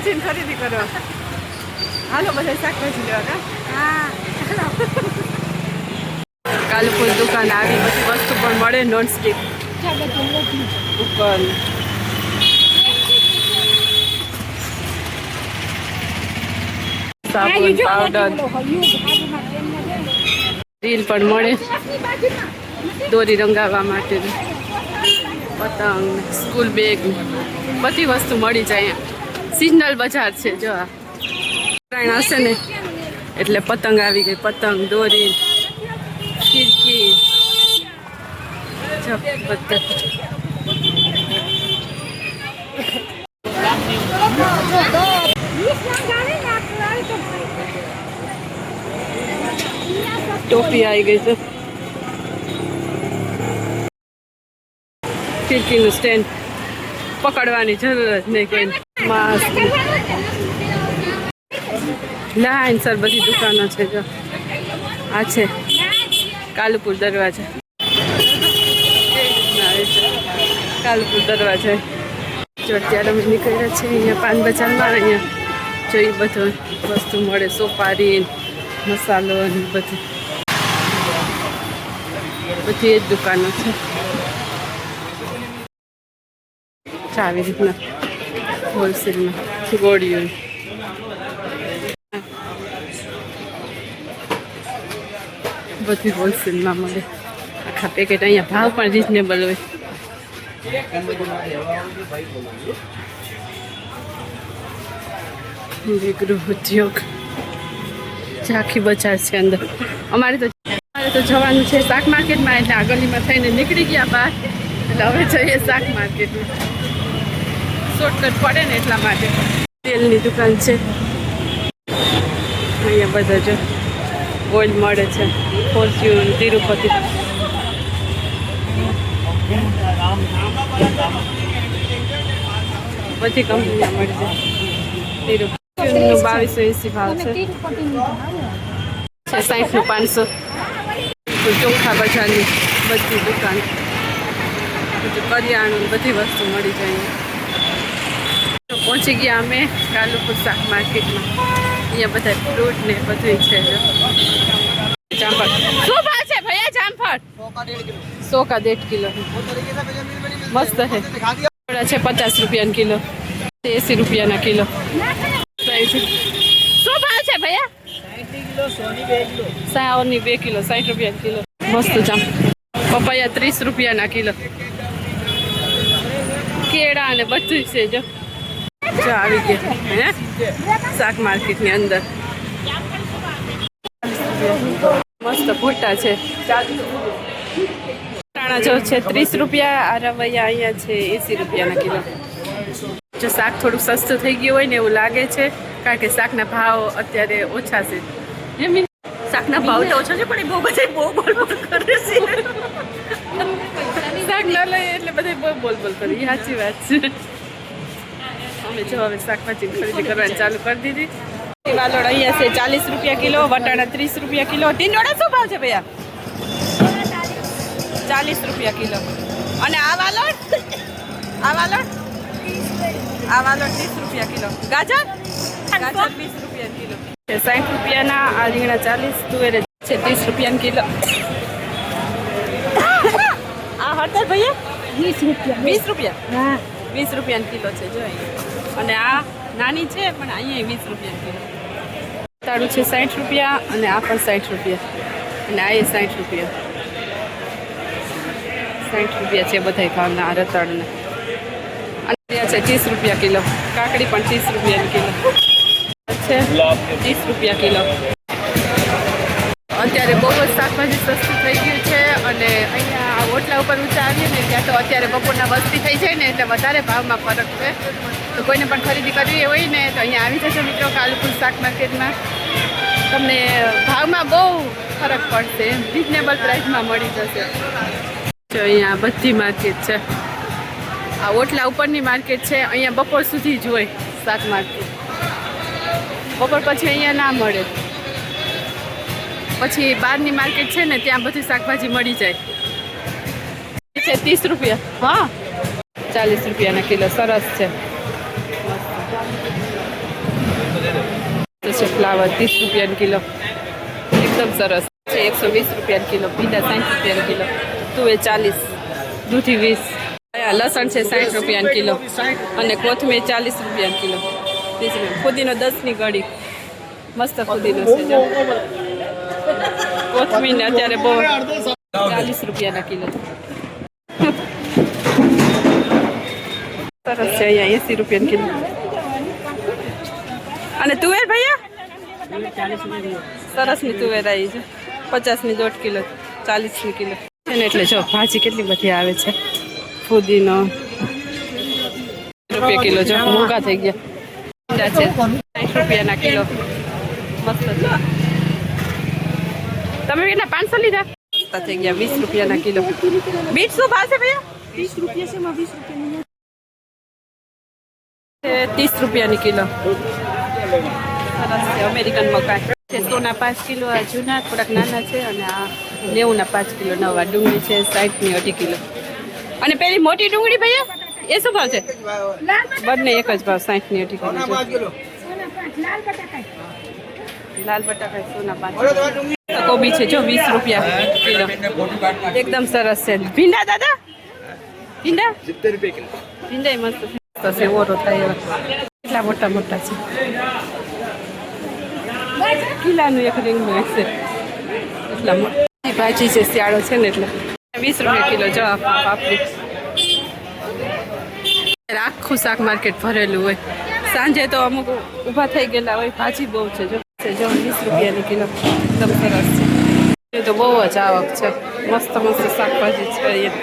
શાકભાજી ખરીદી કરવા. હાલો બધા શાકભાજી લેવા. હા કાલુપુર દુકાન આવી બધી વસ્તુ પણ મળે નોન સ્ટિક ઉપર. સાબુન પાવડર રીલ પણ મળે દોરી રંગાવવા માટે પતંગ સ્કૂલ બેગ બધી વસ્તુ મળી જાય. સિઝનલ બજાર છે. જો ઉત્તરાયણ હશે ને એટલે પતંગ આવી ગઈ. પતંગ દોરી ખીરકી બધા ટોપી આવી ગઈ છે. ખીરકીનું સ્ટેન્ડ પકડવાની જરૂર જ નહીં કોઈ. માસ્ક લાઈન સર બધી દુકાનો છે. જો આ છે કાલુપુર દરવાજા. કાલુપુર દરવાજા જો અત્યારે અમે નીકળ્યા છે અહીંયા પાન બજારમાં. અહીંયા જોઈ બધું વસ્તુ મળે સોપારી મસાલો અને બધી બધી જ દુકાનો છે. આવી રીતના હોલસેલમાં ગોળીઓ બધી હોલસેલમાં મળે. આખા પેકેટ. અહીંયા ભાવ પણ રિઝનેબલ હોય. ગૃહ ઉદ્યોગ ઝાંખી બજાર છે અંદર. અમારે તો જવાનું છે શાક માર્કેટમાં. એટલે આ ગલીમાં થઈને નીકળી ગયા બહાર. એટલે હવે જઈએ શાક માર્કેટમાં. શોર્ટકટ પડે ને એટલા માટે. તેલની દુકાન છે અહીંયા. બધા જો ઓઇલ મળે છે. ફોર્ચ્યુન તિરુપતિ બધી કંપનીઓ મળી જાય. તિરુપતિનું 2280 ભાવ છે. 60નું 500. ચોખ્ખા બજારની બધી દુકાન બધું કરિયાણું બધી વસ્તુ મળી જાય. તો પહોંચી ગયા અમે કાલુપુર શાક માર્કેટમાં. અહીંયા બધા ફ્રૂટ ને બધું છે. જામફળ શું ભાવ છે ભૈયા? જામફળ 100 का 1.5 किलो મસ્ત છે. છે 50 રૂપિયાના કિલો. 80 રૂપિયાના કિલો. શું ભાવ છે ભૈયા? 60 2 કિલો 60 રૂપિયા કિલો. મસ્ત જામ. પપૈયા 30 રૂપિયાના કિલો. કેળા અને બધું છે. જો આવી ગયા હે શાક માર્કેટની અંદર. મસ્ત ભૂટ્ટા છે. ટાણા જો છે 30 રૂપિયા. આ રવૈયા અહીંયા છે 80 રૂપિયાના કિલો. જો શાક થોડુંક સસ્તું થઈ ગયું હોય ને એવું લાગે છે. કારણ કે શાકના ભાવ અત્યારે ઓછા છે. શાકના ભાવ તો ઓછા છે પણ બહુ બધા બહુ બોલ બોલ કરે છે. શાક ન લઈએ એટલે બધા બહુ બોલ બોલ કરે. એ સાચી વાત છે. અમે જો હવે શાકભાજી ખરીદી કરવાની ચાલુ કરી દીધી. વાલોડ અહીંયા છે 40 રૂપિયા કિલો. વટાણા 30 રૂપિયા કિલો. ટીંડોળા શું ભાવ છે ભૈયા? 40 રૂપિયા કિલો. અને આ વાલોડ 30 રૂપિયા કિલો. ગાજર 20 રૂપિયા કિલો. 60 રૂપિયાના. આ રીંગણા 40. તુવેર છે 30 રૂપિયાના કિલો. આ હળદર ભૈયા 20 રૂપિયા. હા 20 રૂપિયાના કિલો છે. જો અહીંયા. અને આ નાની છે પણ અહીંયા 20 રૂપિયા કિલો. તાળું છે 60 રૂપિયા. અને આ પણ 60 રૂપિયા. અને આ 60 રૂપિયા. 60 રૂપિયા છે બધા ભાવના આ રતાળના. અને છે 30 રૂપિયા કિલો. કાકડી પણ 30 રૂપિયાની કિલો છે. 30 રૂપિયા કિલો. અત્યારે બહુ જ શાકભાજી સસ્તું થઈ ગયું છે. અને અહીંયા આ ઓટલા ઉપર ઊંચા આવીએ ને ત્યાં તો અત્યારે બપોરના વસ્તી થઈ જાય ને એટલે વધારે ભાવમાં ફરક છે. તો કોઈને પણ ખરીદી કરવી હોય ને તો અહીંયા આવી જશો મિત્રો કાલુપુર શાક માર્કેટમાં. તમને ભાવમાં બહુ ફરક પડશે. રિઝનેબલ પ્રાઇસમાં મળી જશે. જો અહીંયા બધી માર્કેટ છે. આ ઓટલા ઉપરની માર્કેટ છે. અહીંયા બપોર સુધી જ હોય શાક માર્કેટ. બપોર પછી અહીંયા ના મળે. પછી બહારની માર્કેટ છે ને ત્યાં બધી શાકભાજી મળી જાય છે. 30 રૂપિયા. હા 40 રૂપિયાના કિલો. સરસ છે. છે ફ્લાવર 30 રૂપિયા કિલો, એકદમ સરસ છે. 120 રૂપિયા કિલો. ભીંડા 60 રૂપિયા કિલો. તુવેર 40, દૂધી 20. લસણ છે 60 રૂપિયા કિલો અને કોથમીર 40 રૂપિયા કિલો. ફુદીનો 10ની ગળી, મસ્ત ફુદીનો છે. કોથમીર ને અત્યારે બહુ 40 રૂપિયાના કિલો. સરસ છે. અહીંયા 80 રૂપિયા કિલો. અને તુવેર ભૈયા સરસની તુવેર આવી છે. 50ની 1.5 કિલો, 40ની કિલો છે ને. એટલે જો ભાજી કેટલી બધી આવે છે. ફુદીનો રૂપિયા કિલો. જો મોંઘા થઈ ગયા છે. 60 રૂપિયાના કિલો. મસ્ત છે. તમે કેટલા 500 લીધા? થઈ ગયા 20 રૂપિયાના કિલો. બીટ શું ભાવ છે ભૈયા? 30 રૂપિયા છે. 20 રૂપિયા 30 રૂપિયાની કિલો. સરસ છે. અમેરિકન મકાઈ છે. સોના 5 કિલો. આ જૂના થોડાક નાના છે. અને આ 90ના 5 કિલો નવા. ડુંગળી છે 60ની 2.5 કિલો. અને પેલી મોટી ડુંગળી ભૈયા એ શું ભાવ છે? બંને એક જ ભાવ, 60ની 2.5 કિલો. લાલ બટાકા સોના 5. કોબી છે જો 20 રૂપિયા કિલો. એકદમ સરસ છે. ભીંડા દાદા, ભીંડા 70 રૂપિયા કિલો. ભીંડા મસ્ત છે. ઓરો થાય એવા કેટલા મોટા મોટા છે. કિલ્લાનું એક રીંગનું એક છે. એટલા મોટી ભાજી છે. શિયાળો છે ને એટલે 20 રૂપિયા કિલો. જો પાપડી. આખું શાક માર્કેટ ભરેલું હોય. સાંજે તો અમુક ઊભા થઈ ગયેલા હોય. ભાજી બહુ છે. જો 20 રૂપિયાની કિલો. એકદમ સરસ છે. એ તો બહુ જ આવક છે. મસ્ત મસ્ત શાકભાજી છે અહીંયા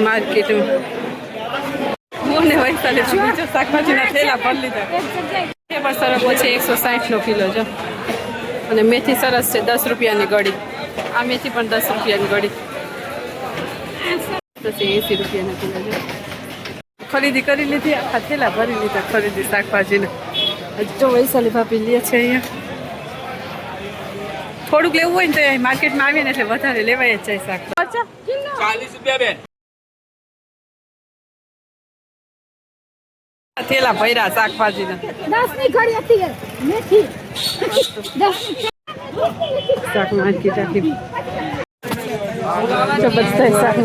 માર્કેટ. હું ને વૈશાલી બીજો શાકભાજીના થેલા ભરી લીધા. એ પણ સરગવો છે 160નો કિલો. જો અને મેથી સરસ છે 10 રૂપિયાની ગળી. આ મેથી પણ 10 રૂપિયાની ગળી. 80 રૂપિયાના કિલો. જો ખરીદી કરી લીધી. આખા થેલા ભરી લીધા ખરીદી શાકભાજીને. જો વૈશાલી ભાભી લે છે અહીંયા. થોડુંક લેવું હોય ને તો માર્કેટમાં આવીએ ને એટલે વધારે લેવાય જ જાય શાકભાજી. 40 રૂપિયા બેન. થેલા ભર્યા શાકભાજીના. 10ની ઘડી હતી મેથી. 10 શાક માર્કેટ આખી. જો બધા શાક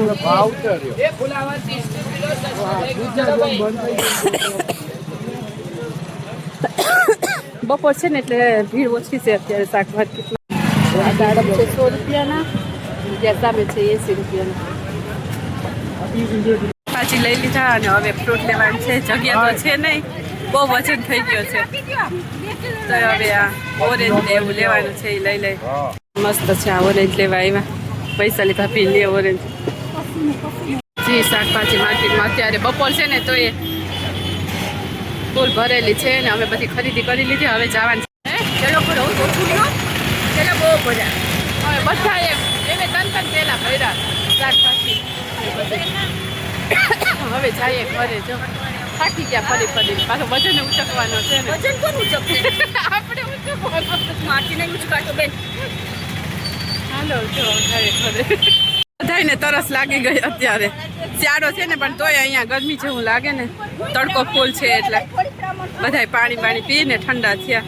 બપોર છે ને એટલે ભીડ ઓછી છે અત્યારે શાક માર્કેટમાં. આ દાડમ છે 100 રૂપિયાના. ત્યાં સામે છે 80 રૂપિયાના. ભાજી લઈ લીધા અને હવે ફ્રૂટ લેવાનું છે. જગ્યા તો છે નહીં, બહુ વજન થઈ ગયો છે. તો હવે આ ઓરેન્જ ને એવું લેવાનું છે. એ લઈ લઈ. મસ્ત છે. આ ઓરેન્જ લેવા આવ્યા વૈશાલી ભાભી. લે ઓરેન્જ. જી શાકભાજી માર્કેટમાં અત્યારે બપોર છે ને તો એ ફૂલ ભરેલી છે ને. અમે બધી ખરીદી કરી લીધી. હવે જવાનું છે. ચલો બહુ ઓછું લ્યો. ચલો બહુ ભર્યા. હવે બધા એને 3 પેલા ભર્યા શાકભાજી. હવે જઈએ ઘરે. જો થાકી ગયા ફરી ફરી. પાછો વજન ઉચકવાનો છે ને. વજન કોણ ઉચકશે? આપણે ઉચકવાનો. માટીને ઉચકાતો બેન. હાલો જો ઘરે ઘરે. બધાને તરસ લાગી ગઈ અત્યારે. શિયાળો છે ને પણ તોય અહીંયા ગરમી જેવું લાગે ને. તડકો ફૂલ છે એટલે બધાય પાણી પીને ઠંડા થયા.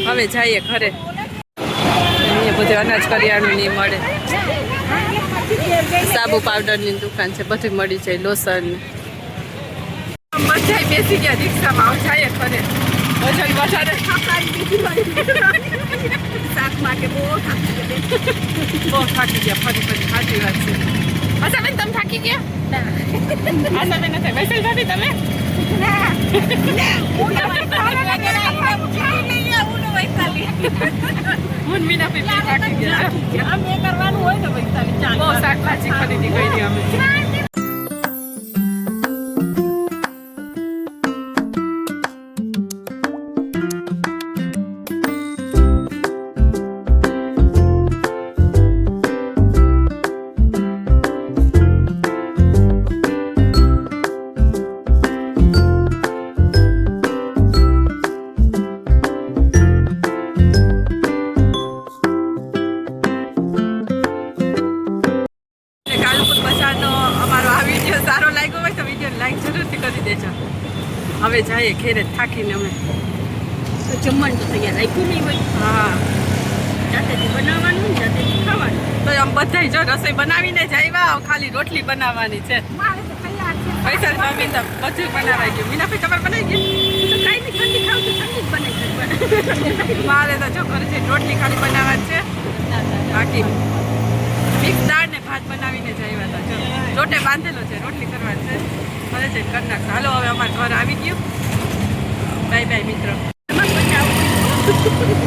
હવે જઈએ ઘરે. અહીંયા બધું અનાજ કરિયાણું નહીં મળે. સાબુ પાવડરની દુકાન છે. બધું મળી જાય. લોસન બધા બેસી ગયા રિક્ષામાં. જઈએ ઘરે. વજન વધારે શાક માટે બહુ થાકી ગયા ફરી ફરી. સાચી વાત છે. અચ્છા બેન તમે થાકી ગયા? આશા બેન નથી. વૈશાલી ભાભી તમે? હું મીના પીપી થાકી ગયા. કરવાનું હોય ને વૈશાલી. બહુ શાકભાજી ખરીદી કરી અમે. સારો લાગ્યો હોય તો વિડીયો લાઈક જરૂરથી કરી દેજો. હવે જઈએ ઘેરે થાકીને અમે. તો જમવાનું તો તૈયાર રાખ્યું નહીં હોય. હા જાતેથી બનાવવાનું ને જાતેથી ખાવાનું. તો આમ બધાય જો રસોઈ બનાવીને જ આવ્યા ખાલી રોટલી બનાવવાની છે. મારે તો તૈયાર છે. પૈસા મમ્મી તો બધું બનાવાઈ ગયું. મીનાભાઈ તમારે બનાવી ગયું? તો કાંઈ નહીં ઠંડી ખાવ તો ઠંડી જ બનાવી મારે તો જો ઘરે છે રોટલી ખાલી બનાવવાની છે. બાકી મિક્સ દાળ ને ભાત બનાવીને જ આવ્યા હતા. જો લોટે બાંધેલો છે, રોટલી કરવાની છે. મને છે કરી નાખશે. હાલો હવે અમારે ઘર આવી ગયું. બાય બાય મિત્રો. એમાં પછી આવું